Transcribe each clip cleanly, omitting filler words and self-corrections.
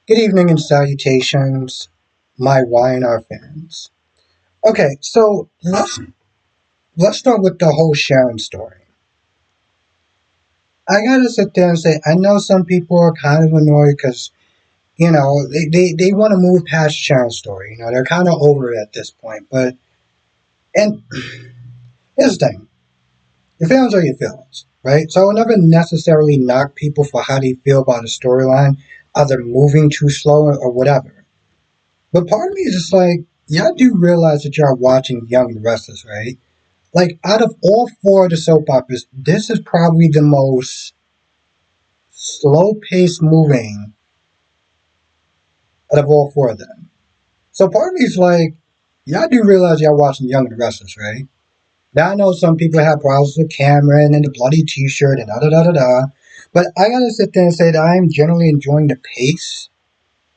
Good evening and salutations, my YNR fans. Okay, so let's start with the whole Sharon story. I gotta sit there and say, I know some people are kind of annoyed because, they want to move past Sharon's story. They're kind of over it at this point. And here's the thing, your feelings are your feelings, right? So I will never necessarily knock people for how they feel about a storyline, either moving too slow or whatever. But part of me is just like, y'all do realize that y'all watching Young and Restless, right? Like, out of all four of the soap operas, this is probably the most slow paced moving out of all four of them. So part of me is like, y'all do realize y'all watching Young and Restless, right? Now I know some people have problems with Cameron and the bloody T-shirt and da da da da da, but I gotta sit there and say that I am generally enjoying the pace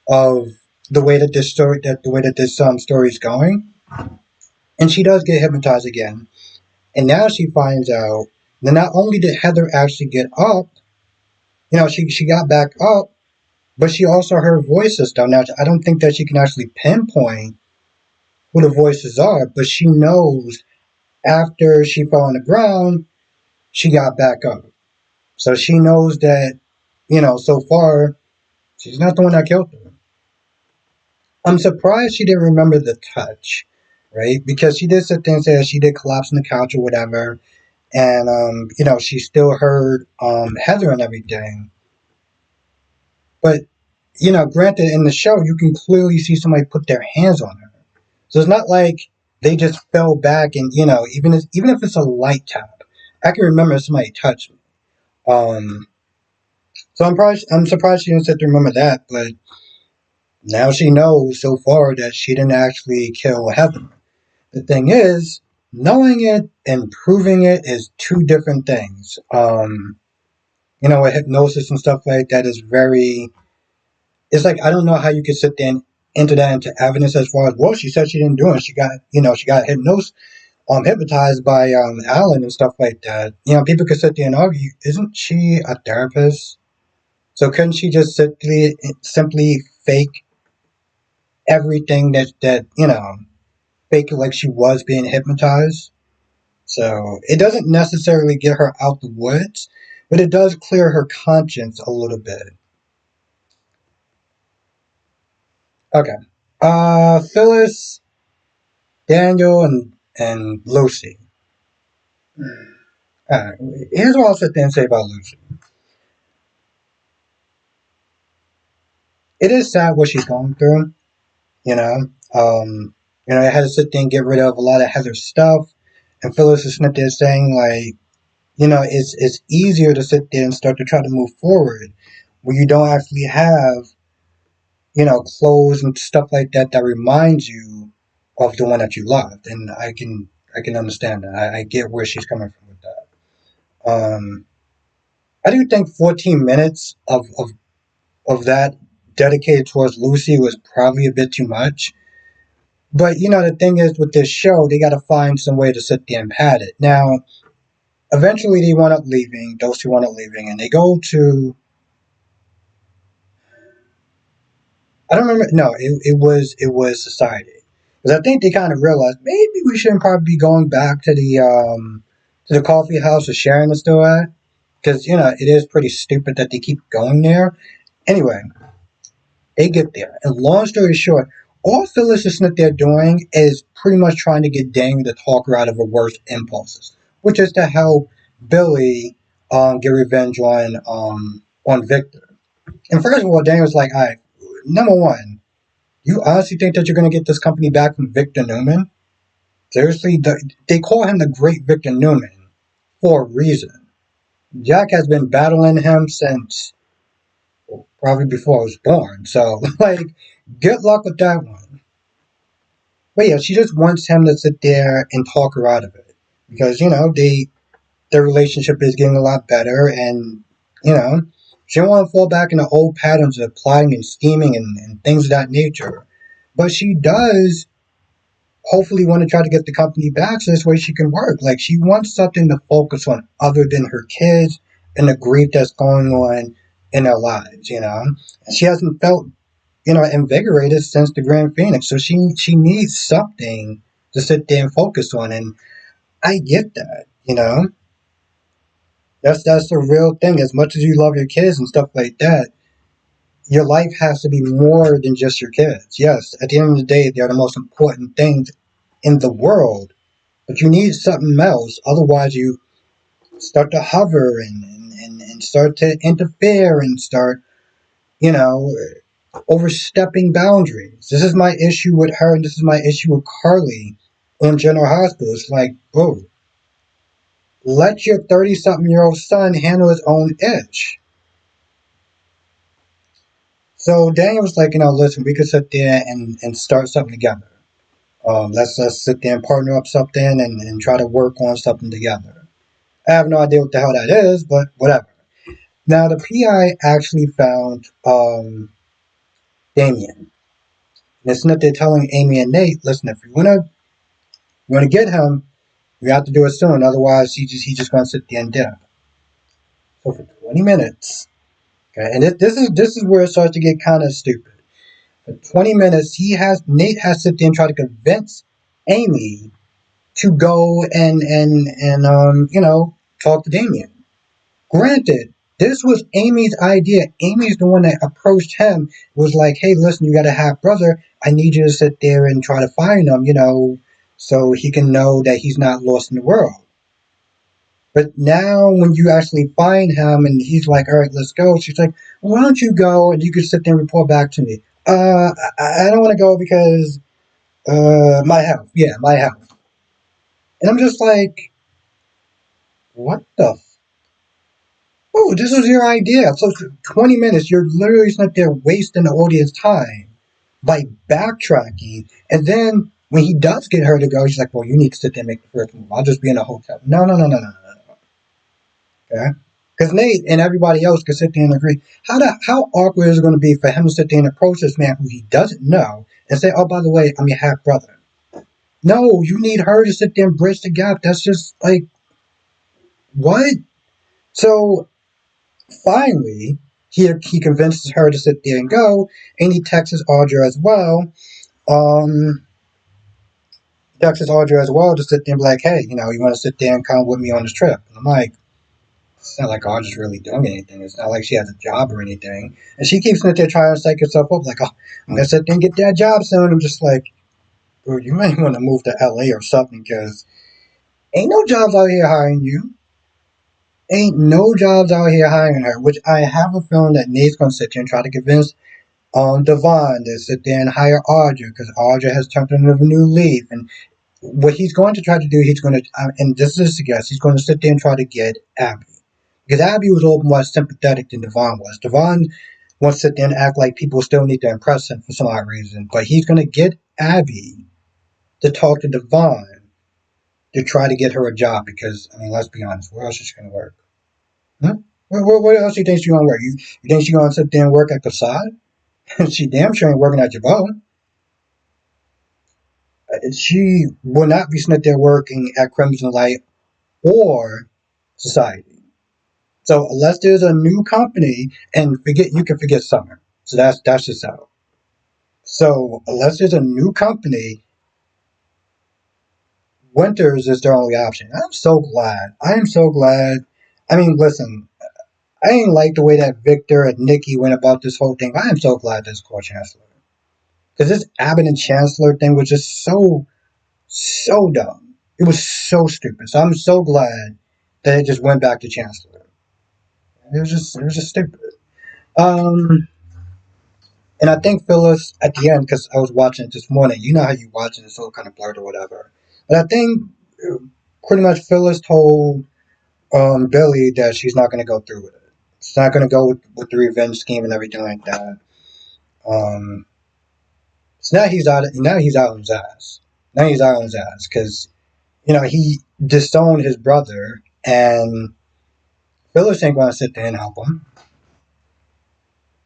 of the way that this story is going. And she does get hypnotized again. And now she finds out that not only did Heather actually get up, she got back up, but she also heard voices though. Now I don't think that she can actually pinpoint who the voices are, but she knows after she fell on the ground, she got back up. So she knows that, so far, she's not the one that killed her. I'm surprised she didn't remember the touch, right? Because she did sit there and say that she did collapse on the couch or whatever. And she still heard Heather and everything. But granted, in the show, you can clearly see somebody put their hands on her. So it's not like they just fell back and even if it's a light tap, I can remember somebody touched me. Um, so I'm surprised she didn't sit to remember that. But now she knows so far that she didn't actually kill Heather. The thing is, knowing it and proving it is two different things. With hypnosis and stuff like that is very. It's like I don't know how you could sit there and enter that into evidence as far as well. She said she didn't do it. She got hypnotized by Alan and stuff like that. People could sit there and argue. Isn't she a therapist? So couldn't she just simply fake everything that fake it like she was being hypnotized? So it doesn't necessarily get her out the woods, but it does clear her conscience a little bit. Okay. Phyllis, Daniel, and Lucy. Here's what I'll sit there and say about Lucy. It is sad what she's going through. You know, I had to sit there and get rid of a lot of Heather's stuff, and Phyllis is sitting there saying like, it's easier to sit there and start to try to move forward when you don't actually have clothes and stuff like that that reminds you of the one that you loved. And I can understand that. I get where she's coming from with that. I do think 14 minutes of that dedicated towards Lucy was probably a bit too much. But the thing is with this show, they got to find some way to sit there and pad it. Now, eventually they wound up leaving. Those two wound up leaving, and they go to. I don't remember. No, it was Society, because I think they kind of realized maybe we shouldn't probably be going back to the coffee house that Sharon is still at, because it is pretty stupid that they keep going there. Anyway, they get there, and long story short, all Phyllis is sitting there doing is pretty much trying to get Daniel to talk her out of her worst impulses, which is to help Billy get revenge on Victor. And first of all, Daniel's like, all right, number one, you honestly think that you're going to get this company back from Victor Newman? Seriously, they call him the Great Victor Newman for a reason. Jack has been battling him since probably before I was born. So, like, good luck with that one. But yeah, she just wants him to sit there and talk her out of it. Because, their relationship is getting a lot better, and, she don't want to fall back into old patterns of plotting and scheming and things of that nature. But she does hopefully want to try to get the company back so this way she can work. Like, she wants something to focus on other than her kids and the grief that's going on in their lives. And she hasn't felt invigorated since the Grand Phoenix. So she needs something to sit there and focus on, and I get that. That's the real thing. As much as you love your kids and stuff like that, your life has to be more than just your kids. Yes, at the end of the day, they're the most important things in the world, but you need something else. Otherwise, you start to hover and start to interfere and start, you know, overstepping boundaries. This is my issue with her, and this is my issue with Carly on General Hospital. It's like, bro, let your 30-something-year-old son handle his own itch. So Daniel was like, listen, we could sit there and start something together. Let's sit there and partner up something and try to work on something together. I have no idea what the hell that is, but whatever. Now the PI actually found Damien. And it's not they're telling Amy and Nate, listen, if you wanna get him, we have to do it soon. Otherwise, he just gonna sit there and dip. So for 20 minutes, okay, and this is where it starts to get kind of stupid. For 20 minutes, Nate has to sit there and try to convince Amy to go and talk to Damien. Granted, this was Amy's idea. Amy's the one that approached him. Was like, hey, listen, you got a half brother. I need you to sit there and try to find him, so he can know that he's not lost in the world. But now, when you actually find him and he's like, all right, let's go, she's like, well, why don't you go and you can sit there and report back to me? I don't want to go because my health. Yeah, my health. And I'm just like, what the oh, this was your idea. So 20 minutes, you're literally sitting there wasting the audience time by backtracking. And then when he does get her to go, she's like, well, you need to sit there and make the first move. I'll just be in a hotel. No, no, no, no, no, no, no. Okay? Because Nate and everybody else can sit there and agree. How awkward is it going to be for him to sit there and approach this man who he doesn't know and say, oh, by the way, I'm your half brother? No, you need her to sit there and bridge the gap. That's just like, what? So finally, he convinces her to sit there and go, and he texts Audra as well. Um, Texts Audra as well to sit there and be like, hey, you want to sit there and come with me on this trip? And I'm like, it's not like Audra's really doing anything. It's not like she has a job or anything. And she keeps sitting there trying to psych herself up, like, oh, I'm going to sit there and get that job soon. I'm just like, bro, you might want to move to LA or something because ain't no jobs out here hiring you. Ain't no jobs out here hiring her, which I have a feeling that Nate's going to sit there and try to convince Devon to sit there and hire Audra because Audra has turned into a new leaf. And what he's going to try to do, he's going to, and this is a guess, he's going to sit there and try to get Abby. Because Abby was a little more sympathetic than Devon was. Devon wants to sit there and act like people still need to impress him for some odd reason. But he's going to get Abby to talk to Devon to try to get her a job because, let's be honest, where else is she going to work? Huh? Where else do you think she's going to work? You think she's going to sit there and work at Casad? She damn sure ain't working at Jabot. She will not be sitting there working at Crimson Light or Society. So unless there's a new company, and you can forget Summer. So that's just out. So unless there's a new company, Winters is their only option. I'm so glad. I am so glad. Listen, I didn't like the way that Victor and Nikki went about this whole thing. I am so glad this co-chancellor. Because this Abbott and Chancellor thing was just so dumb. It was so stupid. So I'm so glad that it just went back to Chancellor. It was just stupid. Um, and I think Phyllis at the end, because I was watching it this morning. You know how you watch it, it's all kind of blurred or whatever. But I think pretty much Phyllis told Billy that she's not going to go through with it. She's not going to go with the revenge scheme and everything like that. Um, so now he's out. Now he's out on his ass. Now he's out on his ass because he disowned his brother, and Phyllis ain't going to sit there and help him.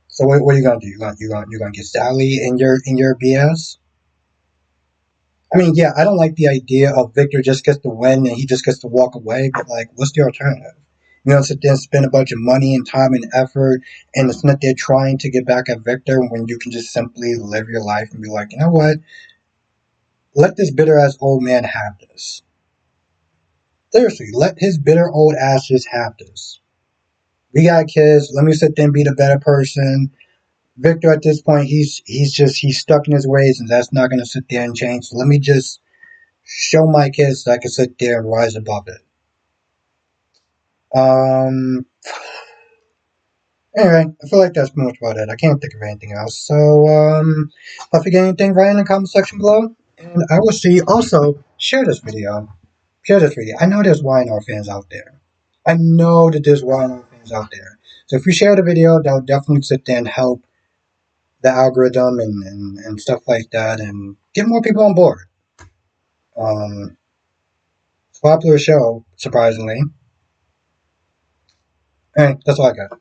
So what are you gonna do? You gonna get Sally in your BS? Yeah, I don't like the idea of Victor just gets to win and he just gets to walk away. But like, what's the alternative? You know, sit there and spend a bunch of money and time and effort, and it's not they're trying to get back at Victor when you can just simply live your life and be like, you know what? Let this bitter ass old man have this. Seriously, let his bitter old ass just have this. We got kids. Let me sit there and be the better person. Victor, at this point, he's stuck in his ways, and that's not going to sit there and change. So let me just show my kids that I can sit there and rise above it. Um. Anyway, I feel like that's pretty much about it. I can't think of anything else. So, if I forget anything, write in the comment section below, and I will see. Also, share this video. Share this video. I know there's YNR fans out there. I know that there's YNR fans out there. So if you share the video, that will definitely sit there and help the algorithm and stuff like that, and get more people on board. It's a popular show, surprisingly. Alright, that's all I got.